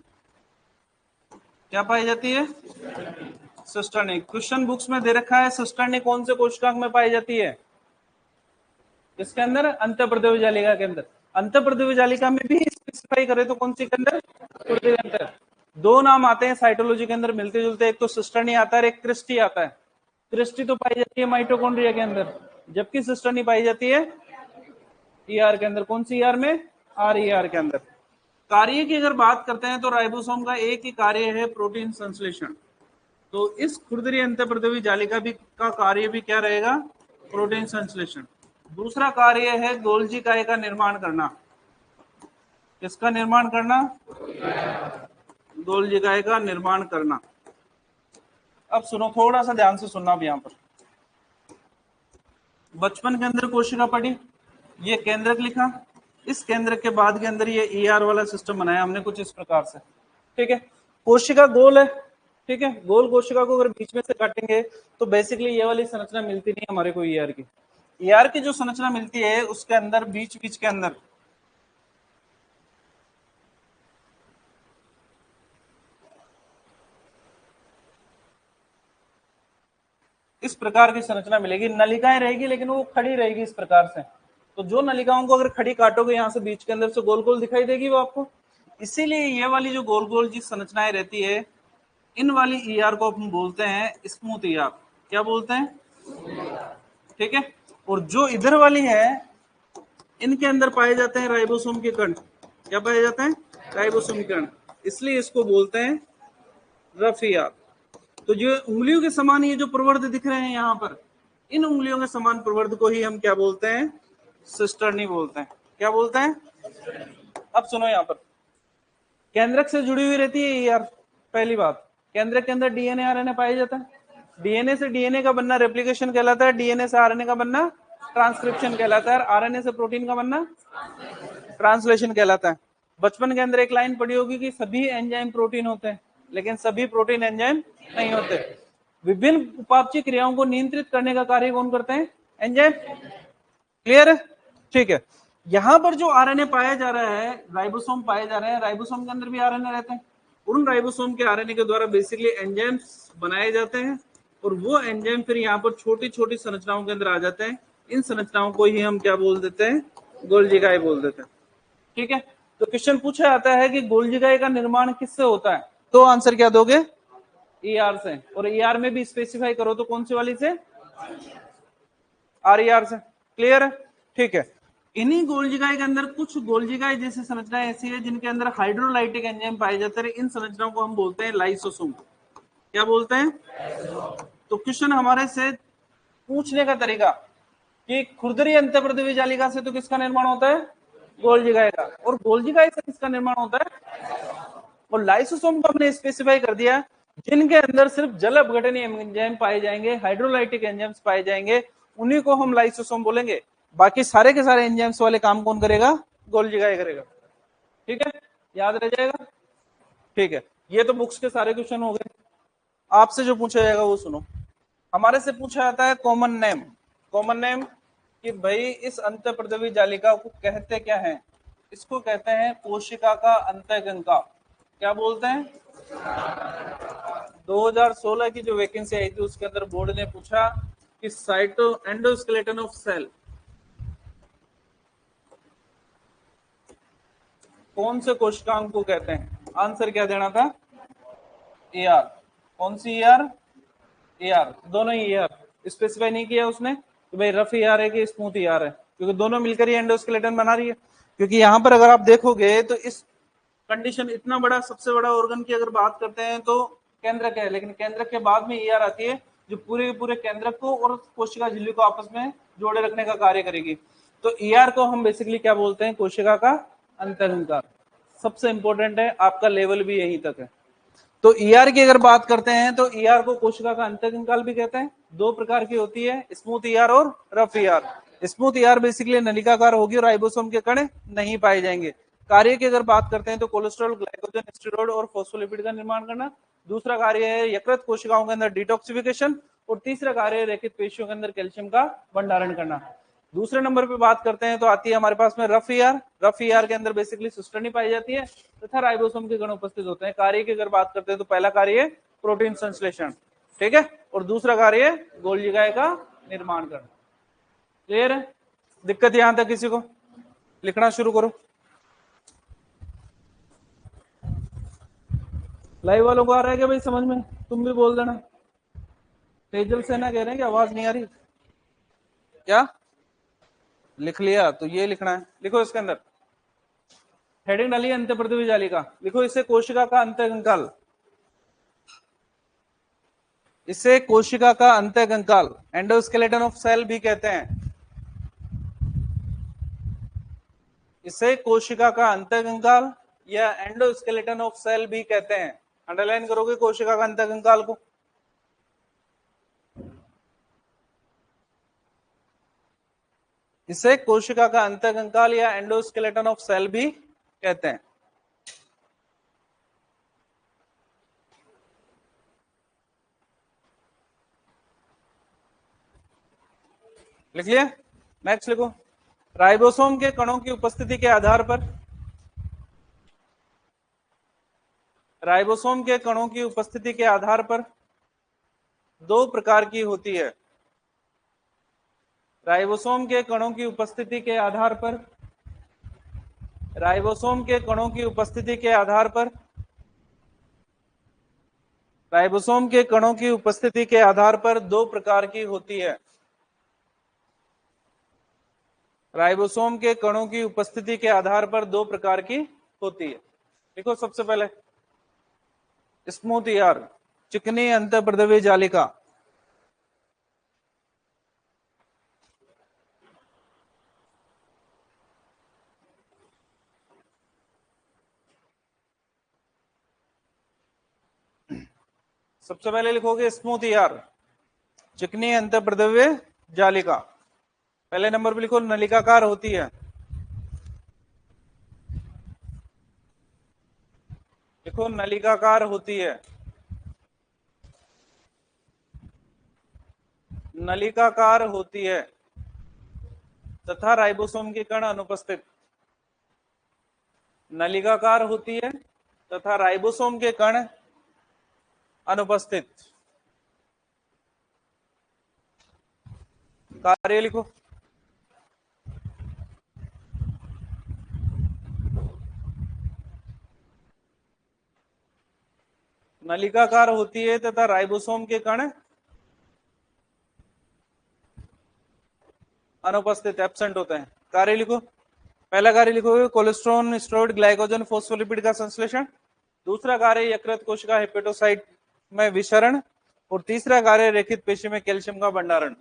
क्या पाई जाती है? सिस्टर्नी। क्वेश्चन बुक्स में दे रखा है सिस्टर्नी कौन से कोशिकांग में पाई जाती है? इसके अंदर अंतःप्रद्रवी जालिका के अंदर। अंतःप्रद्रवी जालिका में भी स्पेसिफाई करें तो कौन सी के अंदर? खुरदरी अंतर। दो नाम आते हैं साइटोलॉजी के अंदर मिलते जुलते, एक तो सिस्टर्नी आता है, एक क्रिस्टी आता है। क्रिस्टी तो पाई जाती है माइटोकॉन्ड्रिया के अंदर, जबकि सिस्टर्नी पाई जाती है ईआर के अंदर। कौन सी ईआर में? आर ईआर के अंदर। कार्य की अगर बात करते हैं तो राइबोसोम का एक ही कार्य है प्रोटीन संश्लेषण। तो इस खुरदरी अंतःप्रद्रवी जालिका भी का कार्य भी क्या रहेगा? प्रोटीन संश्लेषण। दूसरा कार्य है गोल्जी काय का निर्माण करना। किसका निर्माण करना? गोल्जी काय का निर्माण करना। अब सुनो, थोड़ा सा ध्यान से सुनना भी। यहां पर बचपन के अंदर कोशिका पड़ी, ये केंद्रक लिखा, इस केंद्रक के बाद के अंदर ये ईआर वाला सिस्टम बनाया हमने कुछ इस प्रकार से। ठीक है, कोशिका गोल है। ठीक है, गोल कोशिका को अगर बीच में से काटेंगे तो बेसिकली ये वाली संरचना मिलती नहीं हमारे को ईआर की। ईआर की जो संरचना मिलती है उसके अंदर बीच बीच के अंदर इस प्रकार की संरचना मिलेगी। नलिकाएं रहेगी लेकिन वो खड़ी रहेगी इस प्रकार से। तो जो नलिकाओं को अगर खड़ी काटोगे यहां से बीच के अंदर से गोल गोल दिखाई देगी वो आपको। इसीलिए ये वाली जो गोल गोल जी संरचनाएं रहती है, इन वाली ईआर को हम बोलते हैं स्मूथ ईआर। क्या बोलते हैं? ठीक है, और जो इधर वाली है इनके अंदर पाए जाते हैं राइबोसोम के कण। क्या पाए जाते हैं? राइबोसोम के कण। इसलिए इसको बोलते हैं रफ ईआर। तो जो उंगलियों के समान ये जो प्रवर्ध दिख रहे हैं यहाँ पर, इन उंगलियों के समान प्रवर्ध को ही हम क्या बोलते हैं? सिस्टर्नी बोलते हैं। क्या बोलते हैं? अब सुनो, यहाँ पर केंद्रक से जुड़ी हुई रहती है यार। पहली बात, केंद्रक के अंदर डीएनए आरएनए पाया जाता है। डीएनए से डीएनए का बनना रेप्लिकेशन कहलाता है, डीएनए से आरएनए का बनना ट्रांसक्रिप्शन कहलाता है, आरएनए से प्रोटीन का बनना ट्रांसलेशन कहलाता है। बचपन के अंदर एक लाइन पढ़ी होगी कि सभी एंजाइम प्रोटीन होते हैं, लेकिन सभी प्रोटीन एंजाइम नहीं होते। विभिन्न उपापचय क्रियाओं को नियंत्रित करने का कार्य कौन करते हैं? एंजाइम। क्लियर है? ठीक है, यहां पर जो आरएनए पाया जा रहा है, राइबोसोम पाए जा रहे हैं, राइबोसोम के अंदर भी आरएनए रहते हैं। उन राइबोसोम के आरएनए के द्वारा बेसिकली एंजाइम्स बनाए जाते हैं, और वो एंजाइम फिर यहाँ पर छोटी छोटी संरचनाओं के अंदर आ जाते हैं। इन संरचनाओं को ही हम क्या बोल देते हैं? गोल्जी काय बोल देते हैं। ठीक है, तो क्वेश्चन पूछा जाता है कि गोल्जी काय का निर्माण किससे होता है, तो आंसर क्या दोगे? ईआर से। और ईआर में भी स्पेसिफाई करो तो कौन सी वाली से? आरईआर से। क्लियर है? ठीक है, इन्हीं गोल्जी काय के अंदर कुछ गोल्जी काय जैसी संरचनाएं ऐसी है जिनके अंदर हाइड्रोलाइटिक एंजाइम पाए जाते हैं। इन संरचनाओं को हम बोलते हैं लाइसोसोम। क्या बोलते हैं? तो क्वेश्चन हमारे से पूछने का तरीका कि खुरदरी अंतःप्रदेवी जालिका से तो किसका निर्माण होता है, गोल्जी गाय का, और गोल्जी गाय से किसका निर्माण होता है, और लाइसोसोम को हमने स्पेसिफाई कर दिया जिनके अंदर सिर्फ जल अपघटनीय एंजाइम पाए जाएंगे, हाइड्रोलाइटिक एंजाइम्स पाए जाएंगे, उन्हीं को हम लाइसोसोम बोलेंगे। बाकी सारे के सारे एंजाइम्स वाले काम कौन करेगा, गोल्जी गाय करेगा। ठीक है, याद रह जाएगा। ठीक है, ये तो बुक्स के सारे क्वेश्चन हो गए। आपसे जो पूछा जाएगा वो सुनो। हमारे से पूछा जाता है कॉमन नेम, कॉमन नेम कि भाई इस अंतःप्रदेवी जालिका को कहते क्या है, इसको कहते हैं कोशिका का अंतःकंकाल। क्या बोलते हैं, 2016 की जो वैकेंसी आई थी उसके अंदर बोर्ड ने पूछा कि साइटो एंडोस्केलेटन ऑफ सेल कौन से कोशिकांग को कहते हैं, आंसर क्या देना था, एआर। कौन सी एआर, एआर, दोनों ही एआर। स्पेसिफाई नहीं किया उसने कि भाई रफ एआर है कि स्मूथ एआर है, क्योंकि दोनों मिलकर ही एंडोस्केलेटन बना रही है। क्योंकि यहां पर अगर आप देखोगे तो इस कंडीशन, इतना बड़ा सबसे बड़ा ऑर्गन की अगर बात करते हैं तो केंद्रक है, लेकिन केंद्रक के बाद में ईआर आती है जो पूरे पूरे केंद्रक को और कोशिका झिल्ली को आपस में जोड़े रखने का कार्य करेगी। तो ईआर को हम बेसिकली क्या बोलते हैं, कोशिका का अंतःकंकाल। सबसे इंपॉर्टेंट है, आपका लेवल भी यहीं तक है। तो ईआर की अगर बात करते हैं तो ईआर को कोशिका का अंतःकंकाल भी कहते हैं। दो प्रकार की होती है, स्मूथ ईआर और rough ER. Smooth ER basically नलिकाकार होगी और राइबोसोम के कण नहीं पाए जाएंगे। कार्य की अगर बात करते हैं तो कोलेस्ट्रॉल, ग्लाइकोजन, स्टेरॉइड और फॉस्फोलिपिड का निर्माण करना। दूसरा कार्य है यकृत कोशिकाओं के अंदर डिटॉक्सिफिकेशन, और तीसरा कार्य है रेखित पेशियों के अंदर कैल्शियम का भंडारण करना। दूसरे नंबर पे बात करते हैं तो आती है हमारे पास में रफ ईआर। रफ ईआर के अंदर बेसिकली सिस्टर नहीं पाई जाती है तथा राइबोसोम के कण उपस्थित होते हैं। कार्य की अगर बात करते हैं तो पहला कार्य है प्रोटीन संश्लेषण, ठीक है, और दूसरा कार्य है गोल्जी गाय का निर्माण करना। क्लियर है, दिक्कत यहां तक किसी को, लिखना शुरू करो। लाइव वालों को आ रहा है क्या भाई समझ में, तुम भी बोल देना। तेजल सेना कह रहे हैं कि आवाज नहीं आ रही क्या, लिख लिया तो ये लिखना है, लिखो इसके अंदर हेडिंग डालिए अंतःप्रदेवी जालिका, लिखो इसे कोशिका का अंतःकंकाल, इसे कोशिका का अंतःकंकाल एंडोस्केलेटन ऑफ सेल भी कहते हैं। इसे कोशिका का अंतःकंकाल या एंडोस्केलेटन ऑफ सेल भी कहते हैं। अंडरलाइन करोगे कोशिका का अंतःकंकाल को। इसे कोशिका का अंतःकंकाल या एंडोस्केलेटन ऑफ सेल भी कहते हैं। लिख लिया, नेक्स्ट लिखो। राइबोसोम के कणों की उपस्थिति के आधार पर, राइबोसोम के कणों की उपस्थिति के आधार पर दो प्रकार की होती है। राइबोसोम के कणों की उपस्थिति के आधार पर, राइबोसोम के कणों की उपस्थिति के आधार पर, राइबोसोम के कणों की उपस्थिति के आधार पर दो प्रकार की होती है। राइबोसोम के कणों की उपस्थिति के आधार पर दो प्रकार की होती है। देखो सबसे पहले स्मूथ ईआर, चिकनी अंतःप्रदेवी जालिका। सबसे पहले लिखोगे स्मूथ ईआर, चिकनी अंतःप्रदेवी जालिका। पहले नंबर पे लिखो नलिकाकार होती है, लिखो नलिकाकार होती है, नलिकाकार होती है तथा राइबोसोम के कण अनुपस्थित। नलिकाकार होती है तथा राइबोसोम के कण अनुपस्थित। कार्य लिखो, नलिकाकार होती है तथा राइबोसोम के कण अनुपस्थित, एब्सेंट होते हैं। कार्य लिखो, पहला कार्य लिखोगे कोलेस्ट्रॉल, स्टेरॉइड, ग्लाइकोजन, फॉस्फोलिपिड का संश्लेषण। दूसरा कार्य यकृत कोशिका हेपेटोसाइट में विसरण, और तीसरा कार्य रेखित पेशी में कैल्शियम का भंडारण।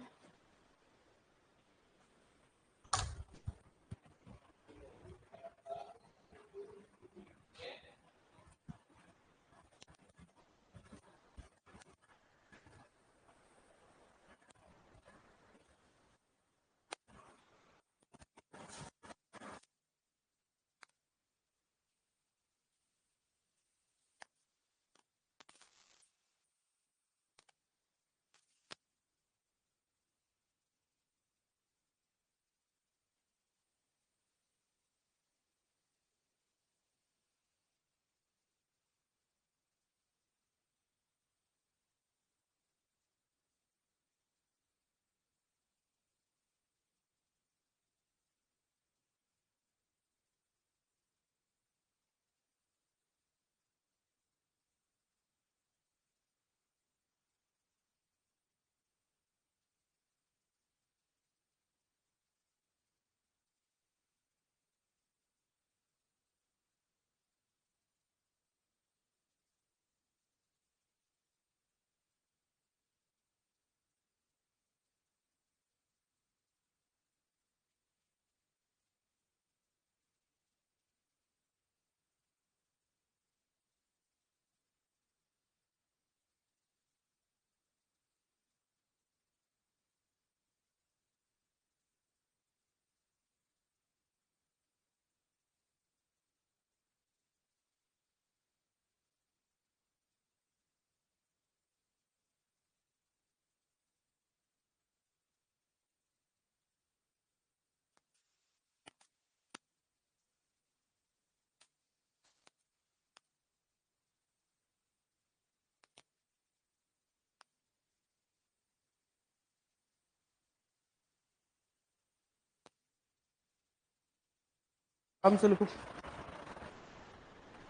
हम से लिखो,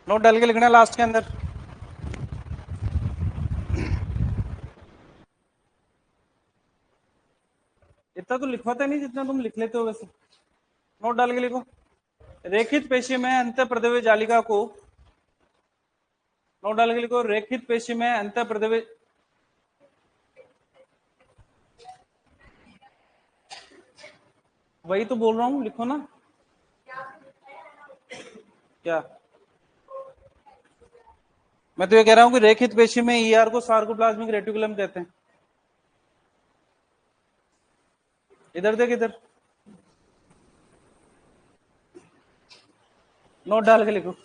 नोट डाल के लिखना लास्ट के अंदर। इतना तो लिखवाता नहीं जितना तुम लिख लेते हो वैसे। नोट डाल के लिखो, रेखित पेशी में अंत प्रदव्य जालिका को, नोट डाल के लिखो, रेखित पेशी में अंत प्रदव्य, वही तो बोल रहा हूं, लिखो ना। क्या मैं तो ये कह रहा हूं कि रेखित पेशी में ईआर को सार्कोप्लाज्मिक रेटिकुलम कहते हैं। इधर देख, इधर नोट डाल के लिखो,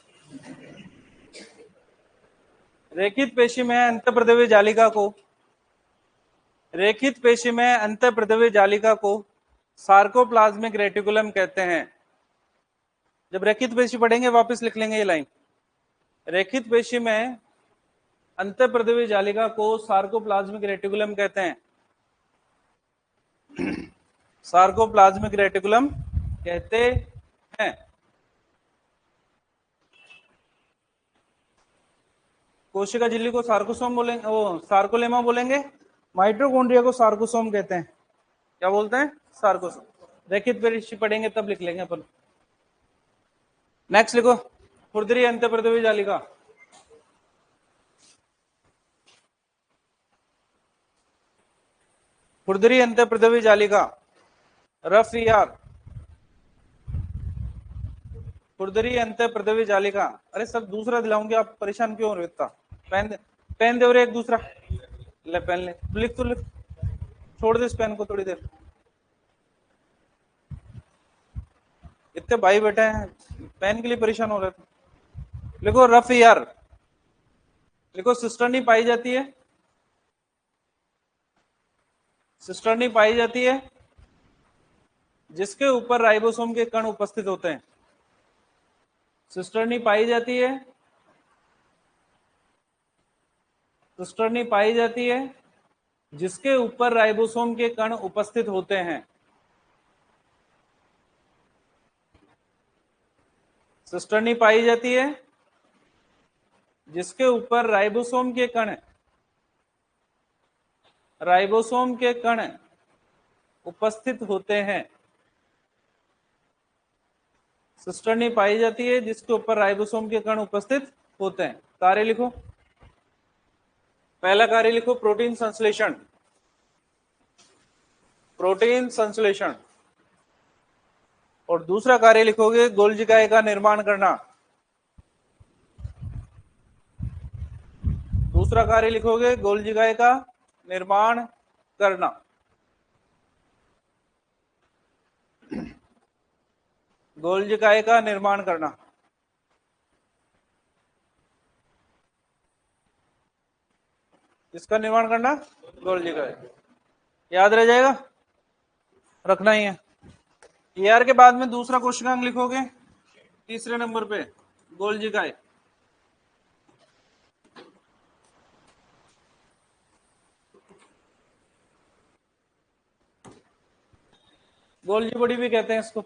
रेखित पेशी में अंतःप्रदव्य जालिका को, रेखित पेशी में अंतःप्रदव्य जालिका को सार्कोप्लाज्मिक रेटिकुलम कहते हैं। जब रेखित पेशी पढ़ेंगे वापस लिख लेंगे ये लाइन, रेखित पेशी में अंतःप्रदव्य जालिका को सार्कोप्लाज्मिक रेटिकुलम कहते हैं। सार्कोप्लाज्मिक रेटिकुलम कहते हैं। कोशिका झिल्ली को सार्कोसोम बोलेंगे, वो सार्कोलेमा बोलेंगे। माइटोकॉन्ड्रिया को सार्कोसोम कहते हैं। क्या बोलते हैं? सार्कोसोम। रेखित पेशी पढ़ेंगे तब लिख लेंगे अपन। नेक्स्ट लिखो, खुरदरी अंतःप्रदव्य जालिका, खुरदरी अंतःप्रदव्य जालिका, रफ ईआर, खुरदरी अंतःप्रदव्य जालिका। अरे सब दूसरा दिलाऊंगे, आप परेशान क्यों हो रहे हो इतना? पेन दे, और एक दूसरा ले, पेन ले, लिख तो लिख, छोड़ दे इस पेन को थोड़ी देर। इतने भाई बेटे हैं, पेन के लिए परेशान हो रहे थे। लिखो रफ ईआर, लिखो सिस्टर्नी पाई जाती है, सिस्टर्नी पाई जाती है जिसके ऊपर राइबोसोम के कण उपस्थित होते हैं। सिस्टर्नी पाई जाती है, सिस्टर्नी पाई जाती है जिसके ऊपर राइबोसोम के कण उपस्थित होते हैं। सिस्टर्नी पाई जाती है जिसके ऊपर राइबोसोम के कण, राइबोसोम के कण उपस्थित होते हैं। सिस्टर्नी पाई जाती है जिसके ऊपर राइबोसोम के कण उपस्थित होते हैं। कार्य लिखो, पहला कार्य लिखो प्रोटीन संश्लेषण, प्रोटीन संश्लेषण। और दूसरा कार्य लिखोगे गोल्जिकाए का निर्माण करना, दूसरा कार्य लिखोगे गोल्जिकाए का निर्माण करना। गोल्जिकाए का निर्माण करना, इसका निर्माण करना, गोल्जिकाए। याद रह जाएगा, रखना ही है। ईआर के बाद में दूसरा कोशिकांग लिखोगे तीसरे नंबर पे, गोल्जिकाए। गोल्जी बॉडी भी कहते हैं इसको।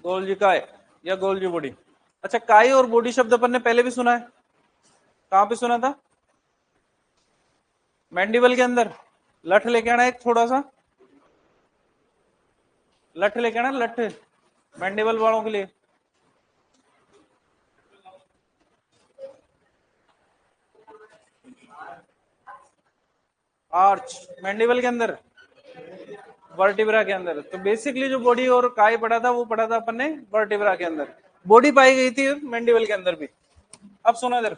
गोल्जिकाए या गोल्जी बॉडी। अच्छा, काई और बॉडी शब्द अपन ने पहले भी सुना है, कहां पे सुना था? मैंडिबल के अंदर। लठ लेके आना एक, थोड़ा सा लठ लेके आना, लठ मैंडिबल वालों के लिए। आर्च मैंडिबल के अंदर, वर्टिब्रा के अंदर। तो बेसिकली जो बॉडी और काय पढ़ा था वो पढ़ा था अपन ने वर्टिब्रा के अंदर। बॉडी पाई गई थी मैंडिबल के अंदर भी। अब सुनो इधर,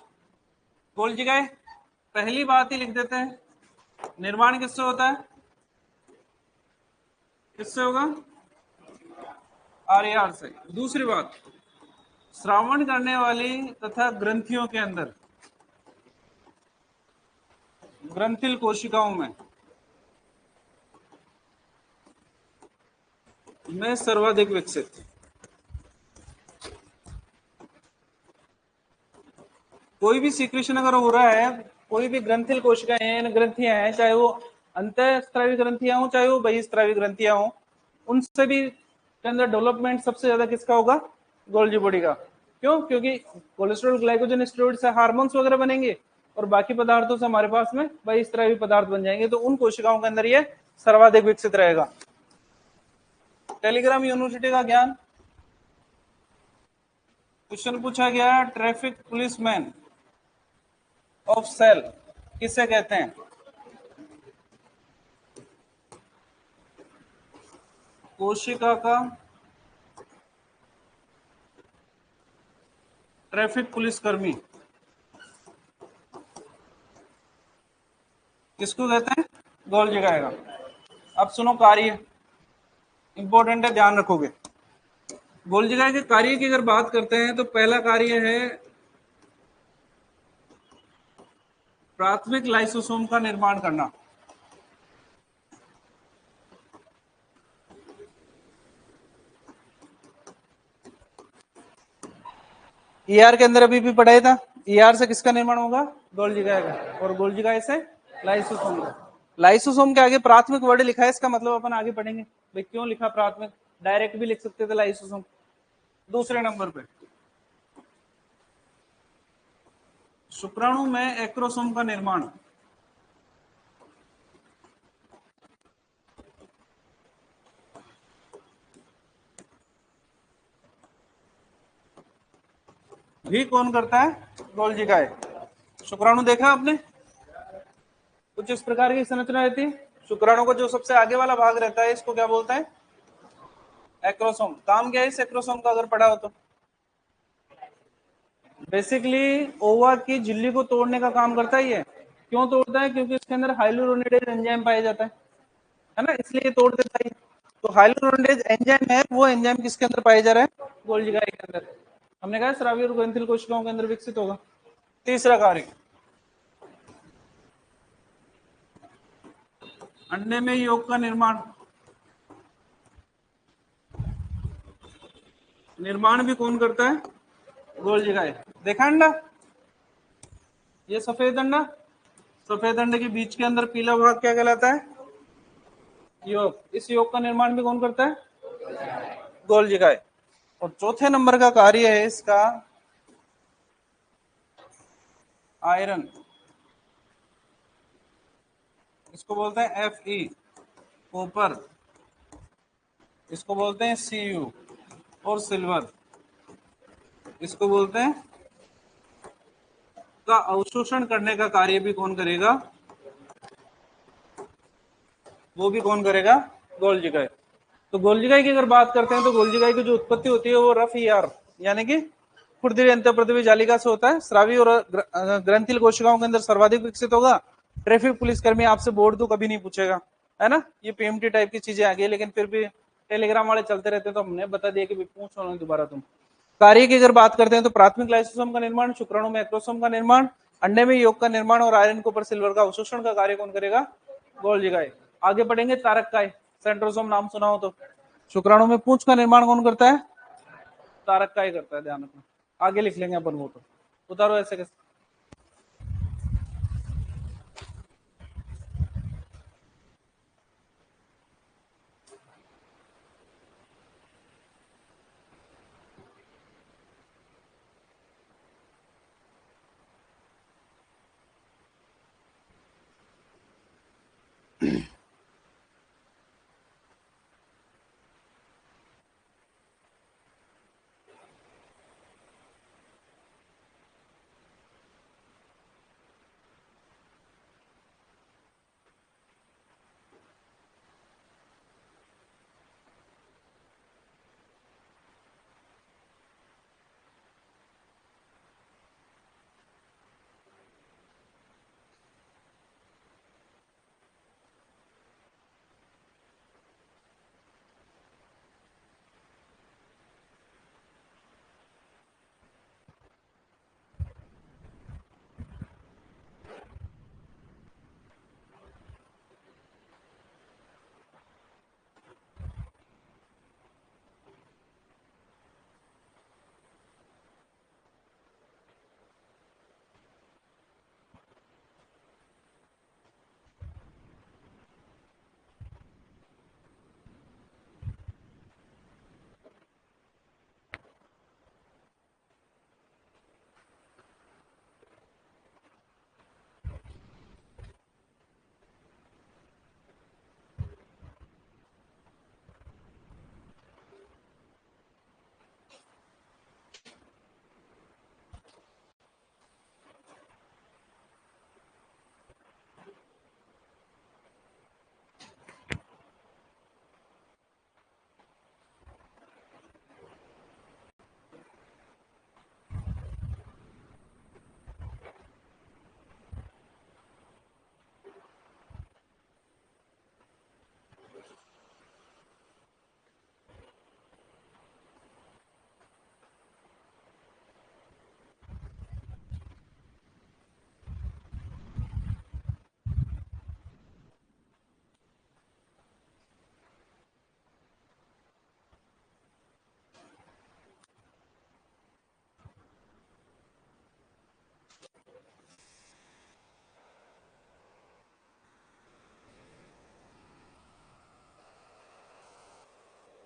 गोल्जिकाए पहली बात ही लिख देते हैं, निर्माण किससे होता है? किससे होगा? आरएआर से। दूसरी बात, श्रावण करने वाली तथा ग्रंथियों के अंदर, ग्रंथिल कोशिकाओं में सर्वाधिक विकसित। कोई भी सीक्रेशन अगर हो रहा है, कोई भी ग्रंथिल कोशिकाएं हैं, ग्रंथियां हैं, चाहे वो अंतःस्रावी ग्रंथियां हो चाहे वो बहिःस्रावी ग्रंथियां हो, उन सभी के अंदर डेवलपमेंट सबसे ज्यादा किसका होगा? गोल्जी बॉडी का। क्यों? क्योंकि कोलेस्ट्रॉल, ग्लाइकोजन, स्टेरॉइड से हार्मोन्स वगैरह बनेंगे और बाकी पदार्थों से हमारे पास में बहिःस्रावी पदार्थ बन जाएंगे, तो उन कोशिकाओं के अंदर ये सर्वाधिक विकसित रहेगा। टेलीग्राम यूनिवर्सिटी का ज्ञान, क्वेश्चन पूछा गया, ट्रैफिक पुलिसमैन ऑफ सेल किसे कहते हैं? कोशिका का ट्रैफिक पुलिसकर्मी किसको कहते हैं? गोल्जी का आएगा। अब सुनो, कार्य इंपॉर्टेंट है, ध्यान रखोगे। गोल्जी के कार्य की अगर बात करते हैं तो पहला कार्य है प्राथमिक लाइसोसोम का निर्माण करना। ईआर के अंदर अभी भी पढ़ाया था, ईआर से किसका निर्माण होगा? गोल्जी का, और गोल्जी का से लाइसोसोम का। लाइसोसोम के आगे प्राथमिक वर्ड लिखा है, इसका मतलब अपन आगे पढ़ेंगे भाई क्यों लिखा प्राथमिक। डायरेक्ट भी लिख सकते थे लाइसोसोम। दूसरे नंबर पे शुक्राणु में एक्रोसोम का निर्माण। भी कौन करता है? गोल्जी का है। शुक्राणु देखा आपने? कुछ इस प्रकार की संरचना रहती है। शुक्राणु को जो सबसे आगे वाला भाग रहता है इसको क्या बोलते हैं? एक्रोसोम। काम क्या है इस एक्रोसोम का अगर पढ़ा हो तो? बेसिकली ओवा की झिल्ली को तोड़ने का काम करता है ये। क्यों तोड़ता है? क्योंकि इसके अंदर हाइलुरोनिडेज एंजाइम पाया जाता है ना, इसलिए तोड़ देता है। तो हाइलुरोनिडेज एंजाइम है, वो एंजाइम किसके अंदर पाया जा रहा है? गोल्जी के अंदर। हमने कहा स्रावी और ग्रंथिल कोशिकाओं के अंदर विकसित होगा। तीसरा कार्य, अंडे में योग का निर्माण। निर्माण भी कौन करता है? गोल्जी का। देखा अंडा, ये सफेद अंडा, सफेद अंडे के बीच के अंदर पीला भाग क्या कहलाता है? योग। इस योग का निर्माण भी कौन करता है? गोल्जी का। और चौथे नंबर का कार्य है इसका आयरन, इसको बोलते हैं Fe, कॉपर, इसको बोलते हैं Cu, और सिल्वर, इसको बोलते हैं का अवशोषण करने का कार्य भी कौन करेगा? वो भी कौन करेगा? गोल्जी का। तो गोल्जी की अगर बात करते हैं तो गोल्जी की जो उत्पत्ति होती है वो रफ ईआर यानी कि खुरदरी अंतःप्रदेवी जालिका से होता है। स्रावी और ग्रंथिल कोशिकाओं के अंदर सर्वाधिक विकसित होगा। ट्रैफिक पुलिसकर्मी आपसे बोर्ड तो कभी नहीं पूछेगा, है ना। ये पीएमटी टाइप की चीजें आ गई, लेकिन फिर भी टेलीग्राम वाले चलते रहते हैं तो हमने बता दिया कि पूछो ना दोबारा तुम। कार्य की अगर बात करते हैं तो प्राथमिक लाइसोसोम का निर्माण, शुक्राणु में एक्रोसोम का निर्माण, अंडे में योग का निर्माण और आयरन कॉपर सिल्वर का अवशोषण का कार्य कौन करेगा? गोल्जी का। आगे पढ़ेंगे तारक काय, सेंट्रोसोम नाम सुना हो तो। शुक्राणु में पूंछ का निर्माण कौन करता है? तारक काय करता है, ध्यान रखना। आगे लिख लेंगे अपन वो तो। उतारो ऐसे कैसे।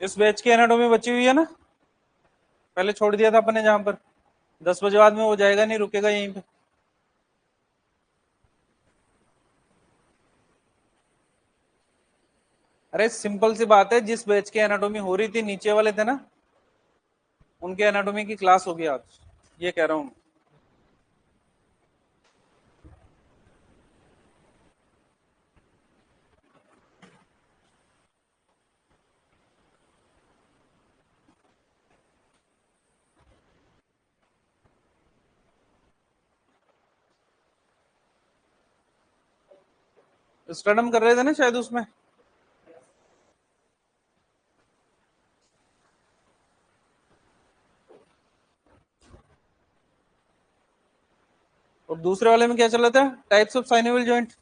इस बैच की एनाटॉमी बची हुई है ना, पहले छोड़ दिया था अपने जहां पर। 10 बजे बाद में वो जाएगा नहीं, रुकेगा यहीं पे। अरे सिंपल सी बात है, जिस बैच की एनाटॉमी हो रही थी, नीचे वाले थे ना, उनके एनाटॉमी की क्लास होगी आज, ये कह रहा हूं। स्टडम कर रहे थे ना शायद उसमें। और दूसरे वाले में क्या चल रहा था, types of synovial joint.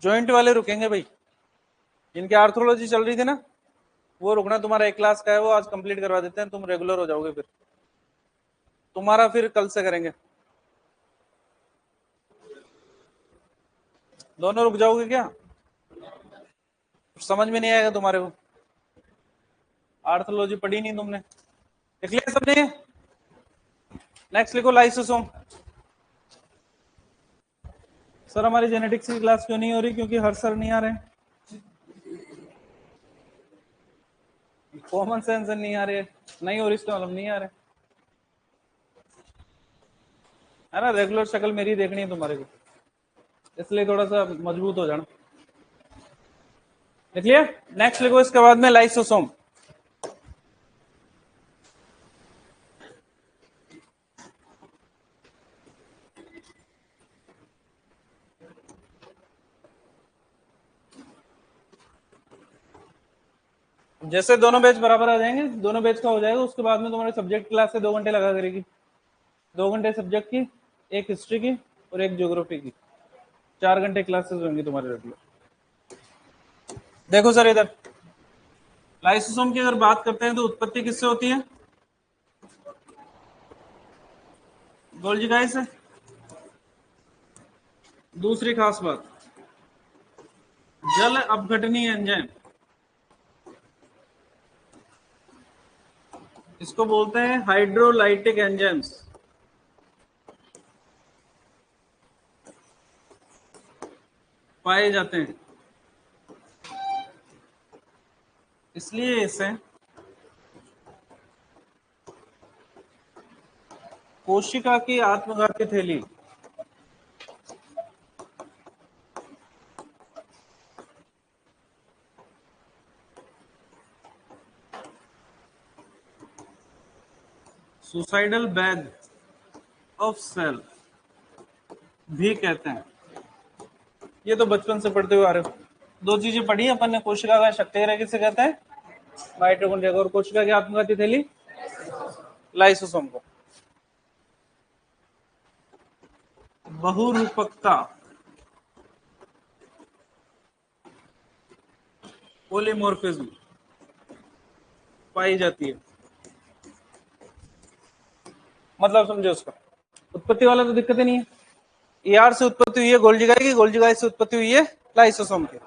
Joint वाले रुकेंगे भाई, जिनकी आर्थोलॉजी चल रही थी ना, वो रुकना। तुम्हारा एक क्लास का है, वो आज कंप्लीट करवा देते हैं, तुम रेगुलर हो जाओगे। फिर तुम्हारा फिर कल से करेंगे। दोनों रुक जाओगे क्या? समझ में नहीं आएगा तुम्हारे को, आर्थोलॉजी पढ़ी नहीं तुमने। लिख लिया सबने? नेक्स्ट लिखो लाइसोसोम। सर हमारी जेनेटिक्स की क्लास क्यों नहीं हो रही? क्योंकि हर सर नहीं आ रहे, कॉमन सेंस नहीं आ रहे, नहीं हो रही इसका मतलब नहीं आ रहे है ना। रेगुलर शक्ल मेरी देखनी है तुम्हारे को, इसलिए थोड़ा सा मजबूत हो जाना। लिख लिया? नेक्स्ट लिखो इसके बाद में लाइसोसोम। जैसे दोनों बैच बराबर आ जाएंगे, दोनों बैच का हो जाएगा, उसके बाद में तुम्हारे सब्जेक्ट क्लास से 2 घंटे लगा करेगी। 2 घंटे सब्जेक्ट की, एक हिस्ट्री की और एक ज्योग्राफी की। 4 घंटे क्लासेस होंगी तुम्हारे रेगुलर। देखो सर इधर, लाइसोसोम की अगर बात करते हैं तो उत्पत्ति किससे होती है? गोल्जी गाय से। दूसरी खास बात, जल अपघटनीय एंजाइम, इसको बोलते हैं हाइड्रोलाइटिक एंजाइम्स, पाए जाते हैं। इसलिए इसे कोशिका की आत्मघाती थैली, सुसाइडल बैग ऑफ सेल भी कहते हैं। ये तो बचपन से पढ़ते हुए आ रहे हो। 2 चीजें पढ़ी अपन ने, कोशिका का शक्तिग्रह किसे कहते हैं? माइटोकॉन्ड्रिया को। और कोशिका की आत्मघाती थैली लाइसोसोम को। बहुरूपकता, पॉलीमॉर्फिज्म पाई जाती है। मतलब समझो उसका, उत्पत्ति वाला तो दिक्कत ही नहीं है। ईआर से उत्पत्ति हुई है गोल्जी गाय की, गोल्जी गाय से उत्पत्ति हुई है लाइसोसोम की।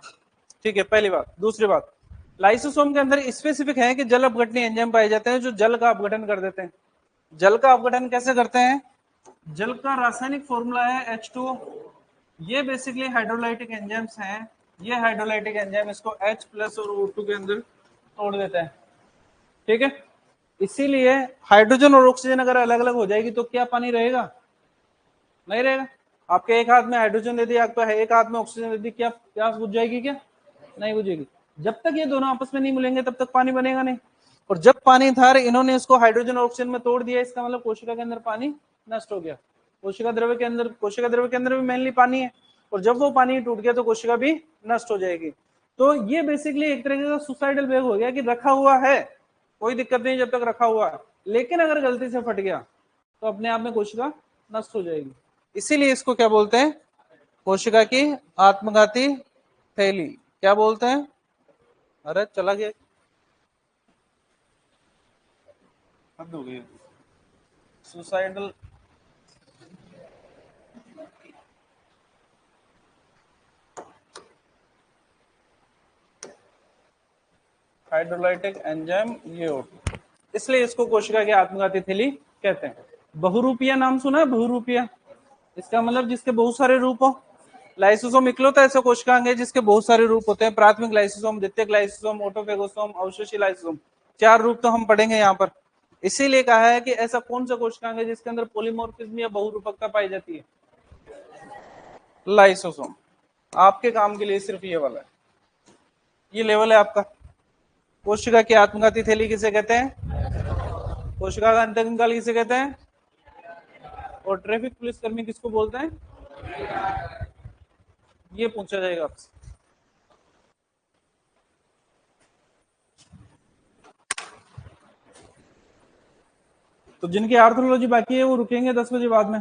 ठीक है, पहली बात। दूसरी बात, लाइसोसोम के अंदर स्पेसिफिक है कि जल अपघटनीय एंजाइम पाए जाते हैं जो जल का अपघटन कर देते हैं। जल का अपघटन कैसे करते हैं? जल का रासायनिक फॉर्मूला है H2O। ये बेसिकली हाइड्रोलाइटिक एंजाइम्स हैं। ये हाइड्रोलाइटिक एंजाइम इसको H प्लस और O2 के अंदर तोड़ देता है। ठीक है, इसीलिए हाइड्रोजन और ऑक्सीजन अगर अलग अलग हो जाएगी तो क्या पानी रहेगा? नहीं रहेगा। आपके एक हाथ में हाइड्रोजन दे दिया, आपको एक हाथ में ऑक्सीजन दे दी, क्या प्यास बुझ जाएगी? क्या नहीं बुझेगी। जब तक ये दोनों आपस में नहीं मिलेंगे तब तक पानी बनेगा नहीं। और जब पानी था, इन्होंने इसको हाइड्रोजन और ऑक्सीजन में तोड़ दिया, इसका मतलब कोशिका के अंदर पानी नष्ट हो गया। कोशिका द्रव्य के अंदर भी मेनली पानी है, और जब वो पानी टूट गया तो कोशिका भी नष्ट हो जाएगी। तो ये बेसिकली एक तरीके का सुसाइडल बैग हो गया कि रखा हुआ है, कोई दिक्कत नहीं जब तक रखा हुआ है, लेकिन अगर गलती से फट गया तो अपने आप में कोशिका नष्ट हो जाएगी। इसीलिए इसको क्या बोलते हैं? कोशिका की आत्मघाती थैली। क्या बोलते हैं? अरे चला गया, हद हो गई। सुसाइडल हाइड्रोलाइटिक एंजाइम ये होती, इसलिए इसको कोशिका की आत्मघाती थैली कहते हैं। बहुरूपिया नाम सुना है? बहुरूपिया इसका मतलब जिसके बहुत सारे रूप हो। लाइसोसोम इकलौता ऐसा कोशिकांग है जिसके बहुत सारे रूप होते हैं। प्राथमिक लाइसोसोम, द्वितीयक लाइसोसोम, ऑटोफेगोसोम, अवशेषी लाइसोसोम, 4 रूप तो हम पढ़ेंगे यहाँ पर। इसीलिए कहा है कि ऐसा कौन सा कोशिकांग है जिसके अंदर पॉलीमॉर्फिज्म या बहुरूपकता पाई जाती है? लाइसोसोम। आपके काम के लिए सिर्फ ये वाला है, ये लेवल है आपका। कोशिका की आत्मघाती थैली किसे कहते हैं? कोशिका का अंतःकाल किसे कहते हैं? और ट्रैफिक पुलिसकर्मी किसको बोलते हैं? ये पूछा जाएगा आपसे। तो जिनकी आर्थोलॉजी बाकी है वो रुकेंगे 10 बजे बाद में।